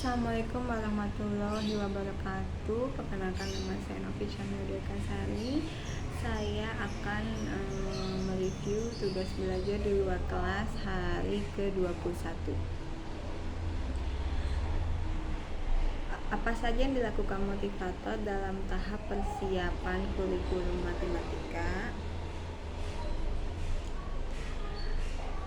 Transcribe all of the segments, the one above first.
Assalamualaikum warahmatullahi wabarakatuh. Perkenalkan, nama saya Novia Nadia Kasari. Saya akan mereview tugas belajar di luar kelas hari ke-21. Apa saja yang dilakukan motivator dalam tahap persiapan kurikulum matematika?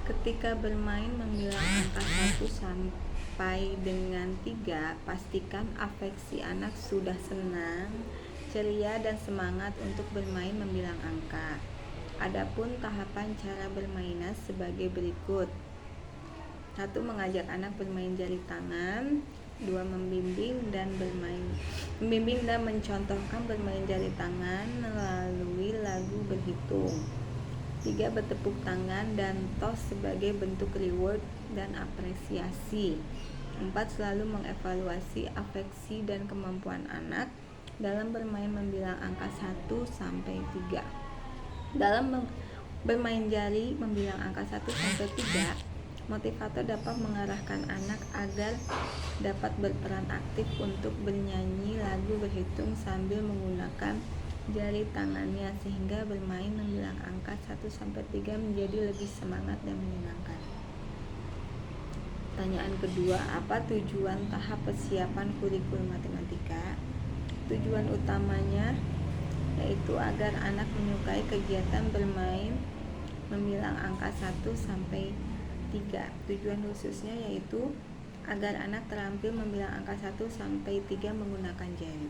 Ketika bermain membilang angka 1 sampai dengan 3, pastikan afeksi anak sudah senang, ceria, dan semangat untuk bermain membilang angka. Adapun tahapan cara bermainnya sebagai berikut. 1. Mengajak anak bermain jari tangan. 2. Membimbing dan mencontohkan bermain jari tangan melalui lagu berhitung. 3. Bertepuk tangan dan tos sebagai bentuk reward dan apresiasi. 4. Selalu mengevaluasi afeksi dan kemampuan anak dalam bermain membilang angka 1 sampai 3. Dalam bermain jari membilang angka 1 sampai 3, motivator dapat mengarahkan anak agar dapat berperan aktif untuk bernyanyi lagu berhitung sambil menggunakan jari tangannya, sehingga bermain membilang angka 1 sampai 3 menjadi lebih semangat dan menyenangkan. Pertanyaan kedua, apa tujuan tahap persiapan kurikulum matematika? Tujuan utamanya yaitu agar anak menyukai kegiatan bermain membilang angka 1 sampai 3. Tujuan khususnya yaitu agar anak terampil membilang angka 1 sampai 3 menggunakan jari.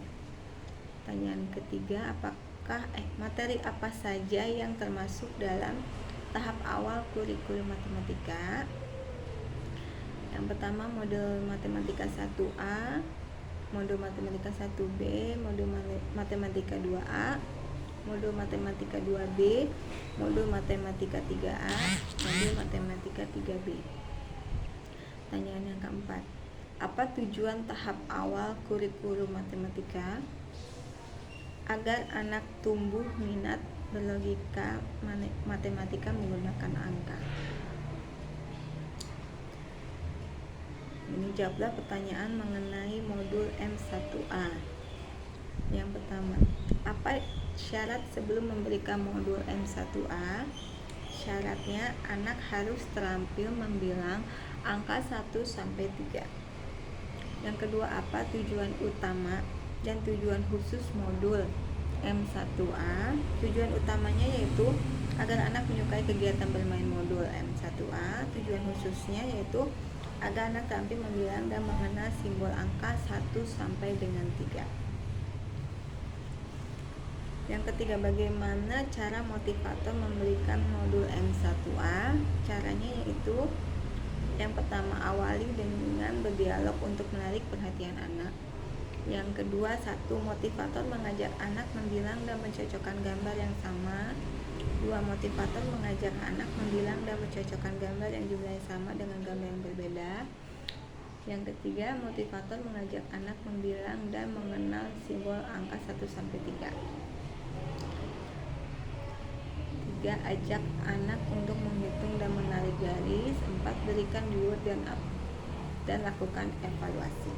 Pertanyaan ketiga, materi apa saja yang termasuk dalam tahap awal kurikulum matematika? Yang pertama, modul matematika 1A, modul matematika 1B, modul matematika 2A, modul matematika 2B, modul matematika 3A, modul matematika 3B. Pertanyaan yang keempat, apa tujuan tahap awal kurikulum matematika? Agar anak tumbuh minat berlogika matematika menggunakan angka. Ini jawablah pertanyaan mengenai modul M1A. Yang pertama, apa syarat sebelum memberikan modul M1A? Syaratnya anak harus terampil membilang angka 1 sampai 3. Yang kedua, apa tujuan utama dan tujuan khusus modul M1A? Tujuan utamanya yaitu agar anak menyukai kegiatan bermain modul M1A. Tujuan khususnya yaitu agar anak terampil membilang dan mengenal simbol angka 1 sampai dengan 3. Yang ketiga, bagaimana cara motivator memberikan modul M1A? Caranya yaitu yang pertama, awali dengan berdialog untuk menarik perhatian anak. Yang kedua, 1. Motivator mengajak anak membilang dan mencocokkan gambar yang sama. 2. Motivator mengajak anak membilang dan mencocokkan gambar yang jumlahnya sama dengan gambar yang berbeda. Yang ketiga, motivator mengajak anak membilang dan mengenal simbol angka 1 sampai 3. 3. Ajak anak untuk menghitung dan menarik garis. 4. Berikan reward dan lakukan evaluasi.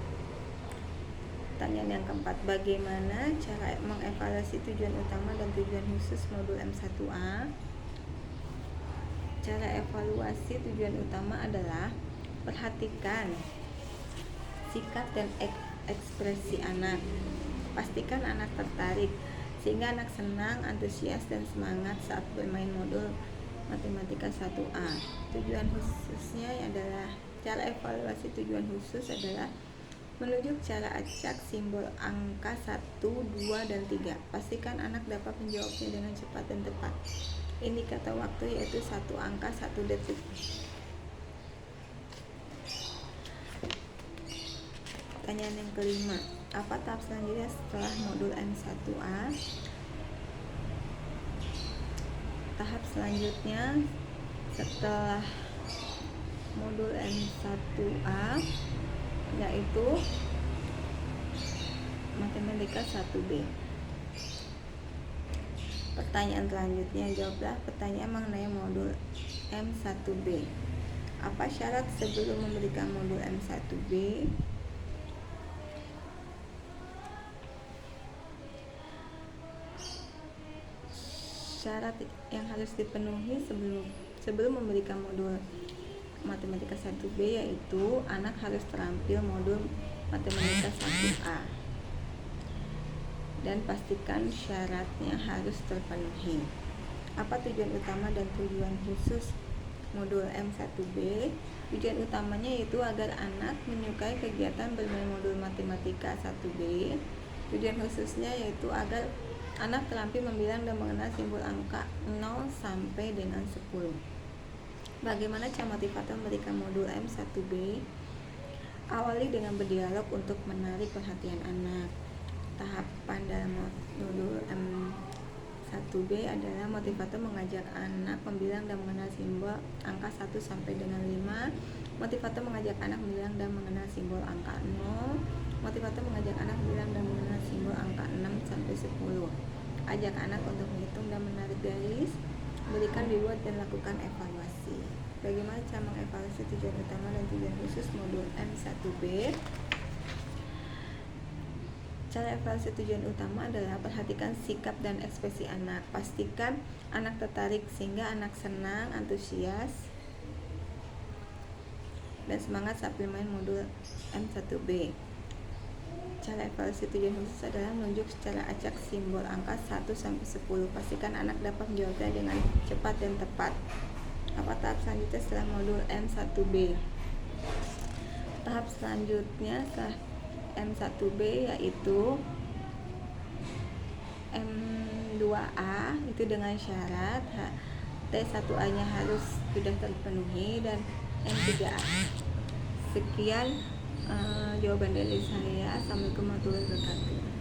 Pertanyaan yang keempat, bagaimana cara mengevaluasi tujuan utama dan tujuan khusus modul M1A? Cara evaluasi tujuan utama adalah perhatikan sikap dan ekspresi anak. Pastikan anak tertarik sehingga anak senang, antusias, dan semangat saat bermain modul matematika 1A. Tujuan khususnya adalah cara evaluasi tujuan khusus adalah menunjuk cara acak simbol angka 1, 2, dan 3. Pastikan anak dapat menjawabnya dengan cepat dan tepat. Indikator waktu yaitu 1 angka 1 detik. Pertanyaan yang kelima, apa tahap selanjutnya setelah modul M1A? Tahap selanjutnya setelah modul M1A yaitu matematika 1B. Pertanyaan selanjutnya, jawablah pertanyaan mengenai modul M1B. Apa syarat sebelum memberikan modul M1B? Syarat yang harus dipenuhi sebelum memberikan modul matematika 1B yaitu anak harus terampil modul matematika 1A dan pastikan syaratnya harus terpenuhi. Apa tujuan utama dan tujuan khusus modul M1B? Tujuan utamanya yaitu agar anak menyukai kegiatan bermain modul matematika 1B. Tujuan khususnya yaitu agar anak terampil membilang dan mengenal simbol angka 0 sampai dengan 10. Bagaimana cara motivator memberikan modul M1B? Awali dengan berdialog untuk menarik perhatian anak. Tahapan dalam modul M1B adalah motivator mengajak anak membilang dan mengenal simbol angka 1 sampai dengan 5. Motivator mengajak anak membilang dan mengenal simbol angka 0. Motivator mengajak anak membilang dan mengenal simbol angka 6 sampai 10. Ajak anak untuk menghitung dan menarik garis. Berikan reward dan lakukan evaluasi. Bagaimana cara mengevaluasi tujuan utama dan tujuan khusus modul M1B? Cara evaluasi tujuan utama adalah perhatikan sikap dan ekspresi anak. Pastikan anak tertarik sehingga anak senang, antusias, dan semangat saat bermain modul M1B. Cara evaluasi tujuan khusus adalah menunjuk secara acak simbol angka 1 sampai 10. Pastikan anak dapat menjawabnya dengan cepat dan tepat. Apa tahap selanjutnya setelah modul M1B? Tahap selanjutnya setelah M1B yaitu M2A, itu dengan syarat T1A nya harus sudah terpenuhi, dan M3A. Sekian jawaban dari saya. Assalamualaikum warahmatullahi wabarakatuh.